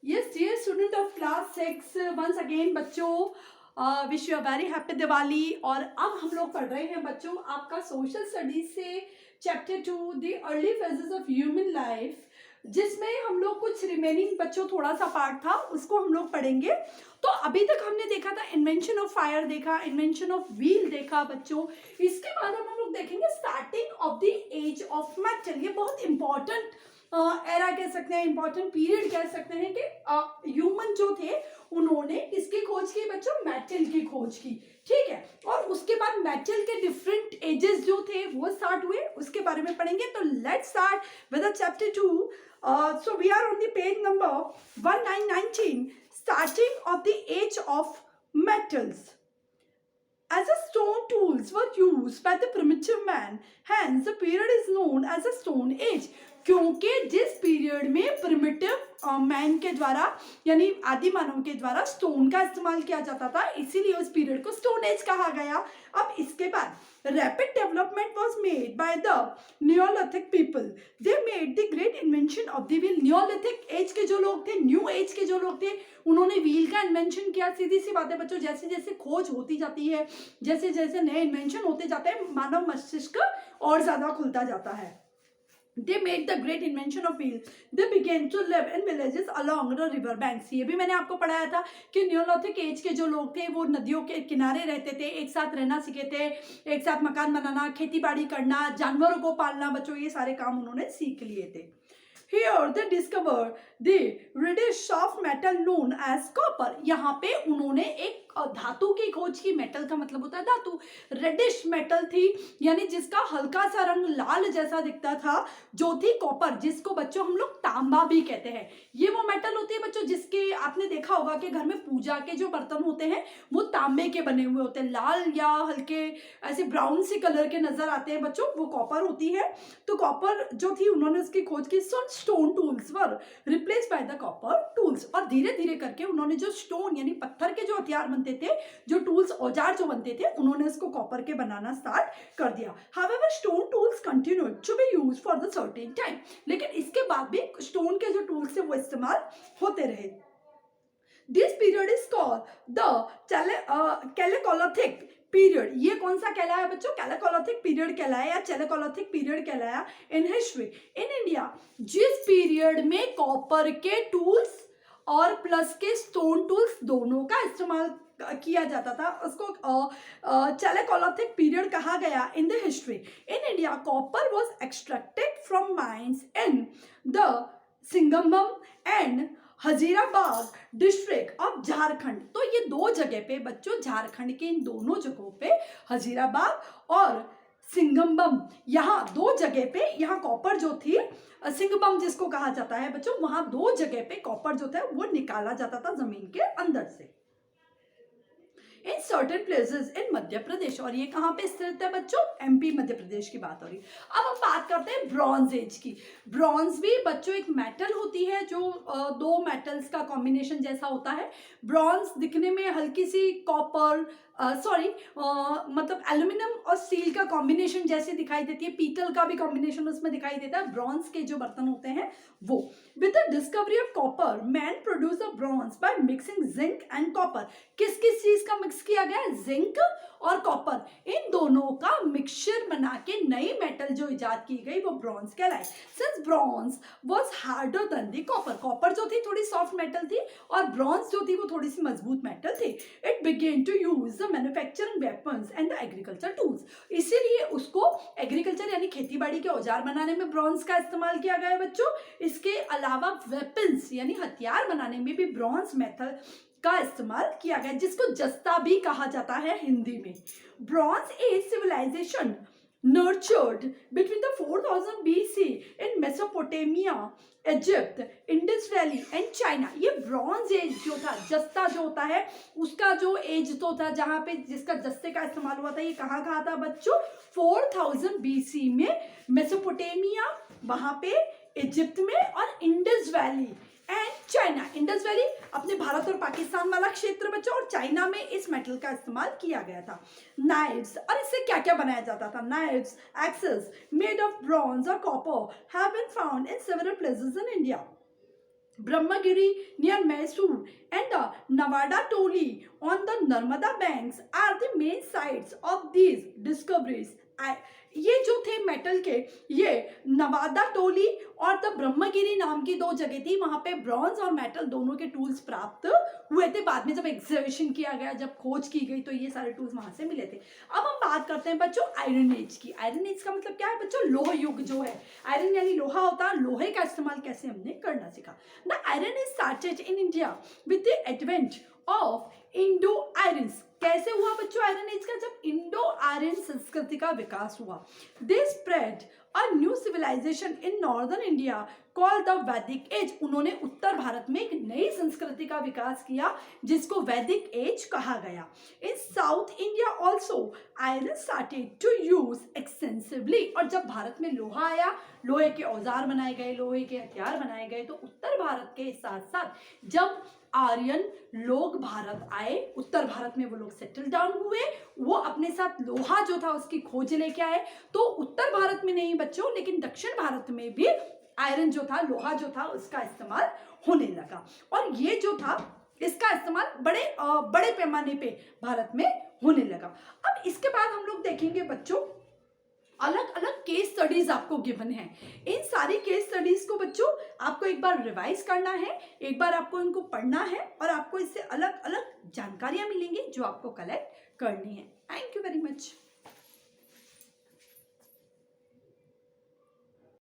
Yes, dear student of class 6, once again बच्चों wish you a very happy Diwali. और अब हम लोग पढ़ रहे हैं बच्चों आपका सोशल स्टडीज से chapter 2 the early phases of human life, जिसमें हम लोग कुछ रिमेनिंग बच्चों थोड़ा सा पार्ट था उसको हम लोग पढ़ेंगे। तो अभी तक हमने देखा था इन्वेंशन ऑफ फायर, देखा इन्वेंशन ऑफ व्हील, देखा बच्चों। इसके बाद हम लोग देखेंगे starting of the age of metal. ये बहुत इंपॉर्टेंट एरा कह सकते हैं, इंपॉर्टेंट पीरियड कह सकते हैं कि ह्यूमन जो थे उन्होंने किसकी खोज की बच्चों, मेटल की खोज की। ठीक है, और उसके बाद मेटल के डिफरेंट एजेस जो थे वो स्टार्ट हुए, उसके बारे में पढ़ेंगे। तो let's start with chapter 2। So we are on the page number 1919, starting of the age of metals. As a stone tools were used by the primitive man, hence the period is known as a stone age. क्योंकि जिस period में primitive man के द्वारा यानी आदि मानव के द्वारा stone का इस्तेमाल किया जाता था, इसीलिए उस पीरियड को स्टोन एज कहा गया। अब इसके बाद rapid development was made by the neolithic people. They made the great invention of the wheel. Neolithic age के जो लोग थे, न्यू एज के जो लोग थे, उन्होंने व्हील का इन्वेंशन किया। सीधी सी बात है बच्चों, जैसे जैसे खोज होती जाती है, जैसे जैसे नए इन्वेंशन होते जाते हैं, मानव मस्तिष्क और ज्यादा खुलता जाता है। They made the great invention of wheel. They began to live in villages along the river banks. ये भी मैंने आपको पढ़ाया था कि न्यूलिथिक एज के जो लोग थे वो नदियों के किनारे रहते थे, एक साथ रहना सीखे थे, एक साथ मकान बनाना, खेती बाड़ी करना, जानवरों को पालना बच्चों, ये सारे काम उन्होंने सीख लिए थे। Here they discovered the reddish soft metal known as copper. यहाँ पे उन्होंने एक धातु की खोज की। मेटल का मतलब होता है धातु। रेडिश मेटल थी यानी जिसका हल्का सा रंग लाल जैसा दिखता था, जो थी कॉपर, जिसको बच्चों हम लोग तांबा भी कहते हैं। ये वो मेटल होती है बच्चों जिसके आपने देखा होगा कि घर में पूजा के जो बर्तन होते हैं वो तांबे के बने हुए होते हैं, लाल या हल्के ऐसे ब्राउन सी कलर के नजर आते हैं बच्चों, वो कॉपर होती है। तो कॉपर जो थी उन्होंने उसकी खोज की। Stone tools were replace by the copper tools. और धीरे धीरे करके उन्होंने जो स्टोन यानी पत्थर के जो हथियार बनते थे, जो टूल्स औजार जो बनते थे, उन्होंने इसको कॉपर के बनाना स्टार्ट कर दिया। However stone tools continued to be used for the certain time. लेकिन इसके बाद भी स्टोन के जो टूल्स थे वो इस्तेमाल होते रहे। This period is called the chalcolithic period. ये कौन सा कहलाया बच्चों, कैलेकोलिथिक पीरियड कहलाया या चैलेकोलिथिक पीरियड कहलाया इन हिस्ट्री इन इंडिया। जिस पीरियड में कॉपर के टूल्स और प्लस के स्टोन टूल्स दोनों का इस्तेमाल किया जाता था, उसको चैलेकोलिथिक पीरियड कहा गया in the history. In India copper was extracted from mines in the Singhbhum and Hazirabad district of Jharkhand. तो ये दो जगह पे बच्चों, झारखंड के इन दोनों जगहों पे, हजीराबाद और सिंगमबम, यहाँ दो जगह पे यहाँ कॉपर जो थी, सिंगबम जिसको कहा जाता है बच्चों, वहां दो जगह पे कॉपर जो था वो निकाला जाता था जमीन के अंदर से in certain places in Madhya Pradesh. और ये कहाँ पे स्थित है बच्चों, एमपी मध्य प्रदेश की बात हो रही। अब हम बात करते हैं ब्रॉन्ज एज की। ब्रॉन्ज भी बच्चों एक मेटल होती है जो दो मेटल्स का कॉम्बिनेशन जैसा होता है। ब्रॉन्ज दिखने में हल्की सी कॉपर मतलब एल्यूमिनियम और स्टील का कॉम्बिनेशन जैसे दिखाई देती है, पीतल का भी कॉम्बिनेशन उसमें दिखाई देता है। ब्रॉन्ज के जो बर्तन होते हैं वो। With the discovery of copper man produce the bronze by mixing zinc and copper. किस किस चीज का मिक्स किया गया, जिंक और कॉपर, इन दोनों का मिक्सचर बना के नई मेटल जो इजाद की गई वो ब्रॉन्ज कहलाए। Since bronze was harder than the copper, copper जो थी थोड़ी सॉफ्ट मेटल थी और ब्रॉन्ज जो थी वो थोड़ी सी मजबूत मेटल थी। It began to use the manufacturing weapons and the agriculture tools. इसीलिए उसको एग्रीकल्चर यानी खेती बाड़ी के औजार बनाने में ब्रॉन्ज का इस्तेमाल किया गया है बच्चों। इसके अलावा वेपन्स यानी हथियार बनाने में भी ब्रॉन्ज मेटल का इस्तेमाल किया गया, जिसको जस्ता भी कहा जाता है हिंदी में। Bronze age civilisation nurtured between the 4000 BC in Mesopotamia, Egypt, Indus Valley and China। ये ब्रॉन्ज एज जो था, जस्ता जो होता है उसका जो एज तो था जहाँ पे जिसका जस्ते का इस्तेमाल हुआ था, ये कहाँ था बच्चों, 4000 BC में मेसोपोटामिया, वहाँ पे इजिप्ट में, और Indus valley and China. Indus valley अपने भारत और पाकिस्तान वाला क्षेत्र बच्चों, और चाइना में इस मेटल का इस्तेमाल किया गया था। नाइफ्स, और इससे क्या क्या बनाया जाता था, knives, axes made of bronze और copper have been found in several places in India. Brahmagiri near Mysore and the Nevada Tolly on the Narmada banks are the main sites of these discoveries. ये जो थे metal के, ये नवादा टोली और the Brahmagiri नाम की दो जगह थी, वहां पे ब्रॉन्ज और मेटल दोनों के टूल्स प्राप्त हुए थे। बाद में जब एग्जीबिशन किया गया, जब खोज की गई, तो ये सारे टूल्स वहां से मिले थे। अब हम बात करते हैं बच्चों आयरन एज की। आयरन एज का मतलब क्या है बच्चों? लोह युग जो है, आयरन यानी लोहा होता है, लोहे का इस्तेमाल कैसे हमने करना सीखा। The iron age started in India with the advent of Indo Aryans. कैसे हुआ बच्चों आयरन एज का? जब इंडो आयरन संस्कृति का विकास हुआ। They spread a new civilisation in northern India called the Vedic age. उन्होंने उत्तर भारत में एक नई संस्कृति का विकास किया जिसको वैदिक एज कहा गया। In south India also iron started to use extensively. और जब भारत में लोहा आया, लोहे के औजार बनाए गए, लोहे के हथियार बनाए गए, तो उत्तर भारत के साथ साथ जब आर्यन लोग भारत आए, उत्तर भारत में वो लोग सेटल डाउन हुए, वो अपने साथ लोहा जो था उसकी खोज लेके आए। तो उत्तर भारत में नहीं बच्चों, लेकिन दक्षिण भारत में भी आयरन जो था, लोहा जो था, उसका इस्तेमाल होने लगा। और ये जो था, इसका इस्तेमाल बड़े पैमाने पे भारत में होने लगा। अब इसके बाद हम लोग देखेंगे बच्चों, अलग अलग केस स्टडीज आपको गिवन है। इन सारी केस स्टडीज को बच्चों आपको एक बार रिवाइज करना है, एक बार आपको इनको पढ़ना है, और आपको इससे अलग अलग जानकारियां मिलेंगी जो आपको कलेक्ट करनी है। Thank you very much.